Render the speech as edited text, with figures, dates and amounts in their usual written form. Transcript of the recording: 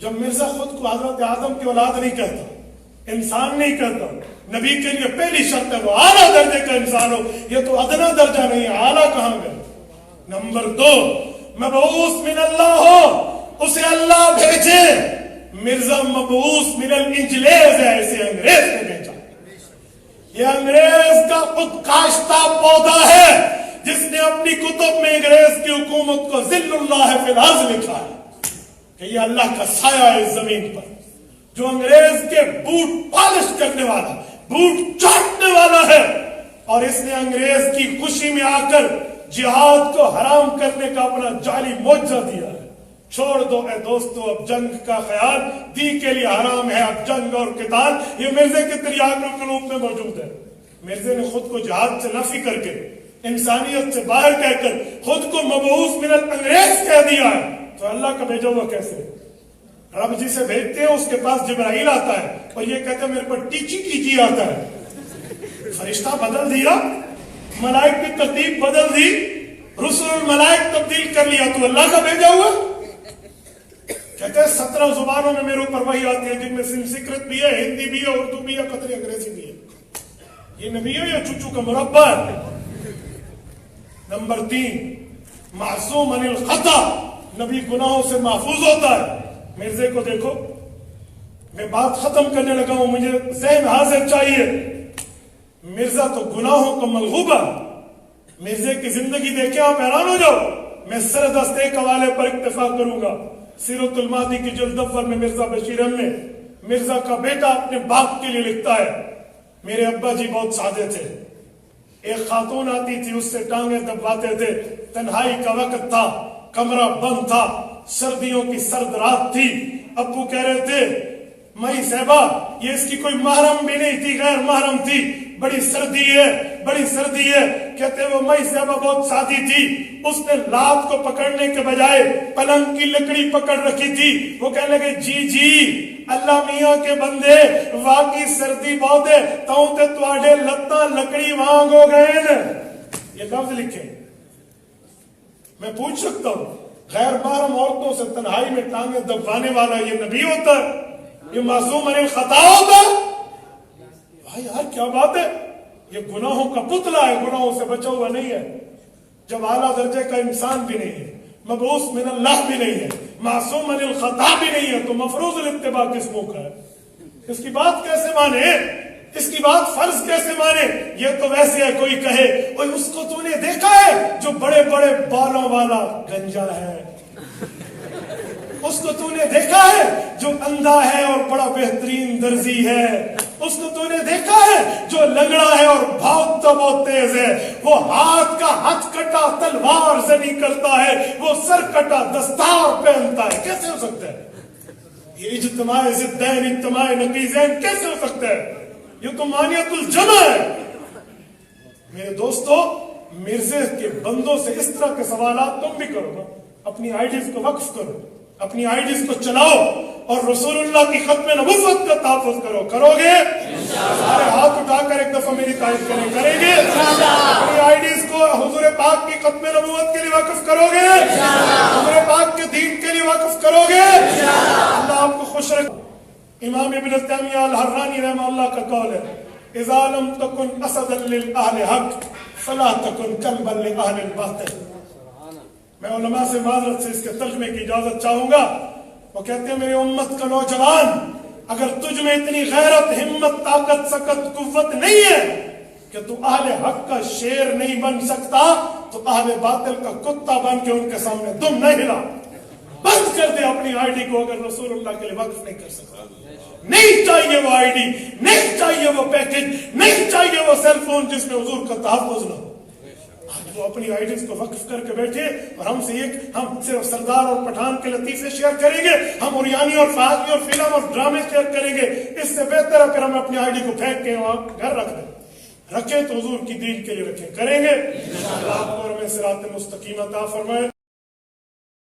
جب مرزا خود کو حضرت آدم کی اولاد نہیں کہتا, انسان نہیں کہتا, نبی کے لیے پہلی شرط ہے وہ اعلیٰ درجے کا انسان ہو. یہ تو ادنا درجہ نہیں ہے, اعلیٰ کہاں گئے. نمبر 2, مبعوث من اللہ ہو, اسے اللہ بھیجے. مرزا مبعوث من الانجلیز ہے, اسے انگریز نے بھیجا. یہ انگریز کا خود کاشتہ پودا ہے جس نے اپنی کتب میں انگریز کی حکومت کو ذل اللہ فی الارض لکھا ہے کہ یہ اللہ کا سایہ ہے زمین پر. جو انگریز کے بوٹ پالش کرنے والا, بوٹ چاٹنے والا ہے, اور اس نے انگریز کی خوشی میں آ کر جہاد کو حرام کرنے کا اپنا جعلی معجزہ دیا ہے. چھوڑ دو اے دوستو اب جنگ کا خیال, دی کے لیے حرام ہے اب جنگ اور قتال. یہ مرزے کے تریاق القلوب میں موجود ہے. مرزے نے خود کو جہاد سے نفی کر کے, انسانیت سے باہر کہہ کر خود کو مبعوث من الانگریز کہہ دیا ہے. تو اللہ کا بھیجا ہوا کیسے؟ رب جسے بھیجتے ہیں اس کے پاس جبرائیل آتا ہے اور یہ کہتے ہیں میرے پر ٹیچی کیجیے آتا ہے. فرشتہ بدل دیا, ملائک کی ترتیب بدل دی, رسول الملائک تبدیل کر لیا, تو اللہ کا بھیجا ہوا. کہتے ہیں 17 زبانوں میں میرے اوپر وحی آتی ہے جن میں سنسکرت بھی ہے, ہندی بھی ہے, اردو بھی ہے, قطری انگریزی بھی ہے. یہ نبی ہے یا چوچو کا مربع ہے؟ نمبر 3, معصوم عن الخطا, نبی گناہوں سے محفوظ ہوتا ہے. مرزے کو دیکھو, میں بات ختم کرنے لگا ہوں, مجھے ذہن حاضر چاہیے. مرزا تو گناہوں کا ملغوبہ. مرزے کی زندگی دیکھیں آپ حیران ہو جاؤ. میں سردست ایک حوالے پر اکتفا کروں گا. سیرت الماضی کی جلد اول میں مرزا بشیر احمد نے, مرزا کا بیٹا اپنے باپ کے لیے لکھتا ہے, میرے ابا جی بہت سادے تھے. ایک خاتون آتی تھی, اس سے ٹانگیں دبواتے تھے. تنہائی کا وقت تھا, کمرہ بند تھا, سردیوں کی سرد رات تھی. ابو کہہ رہے تھے مئی صاحبہ, یہ اس کی کوئی محرم بھی نہیں تھی, غیر محرم تھی, بڑی سردی ہے, بڑی سردی ہے. کہتے وہ مئی صاحبہ بہت سادی تھی, اس نے لات کو پکڑنے کے بجائے پلنگ کی لکڑی پکڑ رکھی تھی. وہ کہنے لگے جی اللہ میاں کے بندے واقعی سردی بہت ہے, تاؤں تے تواڈے لتاں لکڑی وانگ ہو گئے نا. یہ لفظ لکھے. میں پوچھ سکتا ہوں, غیر محرم عورتوں سے تنہائی میں ٹانگیں دبوانے والا یہ نبی ہوتا ہے؟ یہ معصوم عن الخطا ہوتا ہے؟ بھائی یار کیا بات ہے. یہ گناہوں کا پتلا ہے, گناہوں سے بچا ہوا نہیں ہے. جب اعلیٰ درجے کا انسان بھی نہیں ہے, مبعوث من اللہ بھی نہیں ہے, معصوم عن الخطا بھی نہیں ہے, تو مفروض الاتباع کس منہ کا ہے؟ اس کی بات کیسے مانے, اس کی بات فرض کیسے مانے؟ یہ تو ویسے ہے کوئی کہے اوہ اس کو تو نے دیکھا ہے جو بڑے بڑے بالوں والا گنجا ہے, اس کو تو نے دیکھا ہے جو اندھا ہے اور بڑا بہترین درزی ہے, اس کو تو نے دیکھا ہے جو لنگڑا ہے اور بھاگتا بہت تیز ہے, وہ ہاتھ کا ہتھ کٹا تلوار زنی کرتا ہے, وہ سر کٹا دستار پہنتا ہے. کیسے ہو سکتا ہے یہ اجتماع ضدین اجتماع نقیضین؟ کیسے ہو سکتا ہے؟ یہ تو مانیت الجمع ہے. میرے دوستو, مرزے کے بندوں سے اس طرح کے سوالات تم بھی کرو نا. اپنی آئیڈیز کو وقف کرو, اپنی آئیڈیز کو چلاؤ, اور رسول اللہ کی ختم نبوت کا تحفظ کرو. کرو گے؟ سارے ہاتھ اٹھا کر ایک دفعہ میری تعریف کریں گے. اپنی آئیڈیز کو حضور پاک کی ختم نبوت کے لیے وقف کرو گے, حضور پاک کے دین کے لیے وقف کرو گے. اللہ آپ کو خوش رکھے. امام ابن تیمیہ الحرانی رحمہ اللہ کا قول ہے, اذا لم تکن اسدا للأہل حق فلا تکن کلبا لأہل الباطل. میں علماء سے معذرت سے اس کے ترجمے کی اجازت چاہوں گا. وہ کہتے ہیں میری امت کا نوجوان, اگر تجھ میں اتنی غیرت, ہمت, طاقت, سکت, قوت نہیں ہے کہ تو اہل حق کا شیر نہیں بن سکتا, تو اہل باطل کا کتا بن کے ان کے سامنے دم نہ ہلا. بند کر دے اپنی آئی ڈی کو اگر رسول اللہ کے لیے وقف نہیں کر سکتا. نہیں چاہیے وہ آئی ڈی, نہیں چاہیے وہ پیکج, نہیں چاہیے وہ سیل فون جس میں حضور کا تحفظ نہ ہو. وہ اپنی آئیڈیز کو وقف کر کے بیٹھے, اور ہم سے ہم صرف سردار اور پٹھان کے لطیفے شیئر کریں گے, ہم اوریانی اور فہمی اور فلم اور ڈرامے شیئر کریں گے. اس سے بہتر ہے پھر ہم اپنی آئی ڈی کو پھینک کے وہاں گھر رکھ دیں. رکھیں تو حضور کی دین کے لیے رکھیں. کریں گے اللہ آپ کو ہمیں صراط مستقیم عطا فرمائے.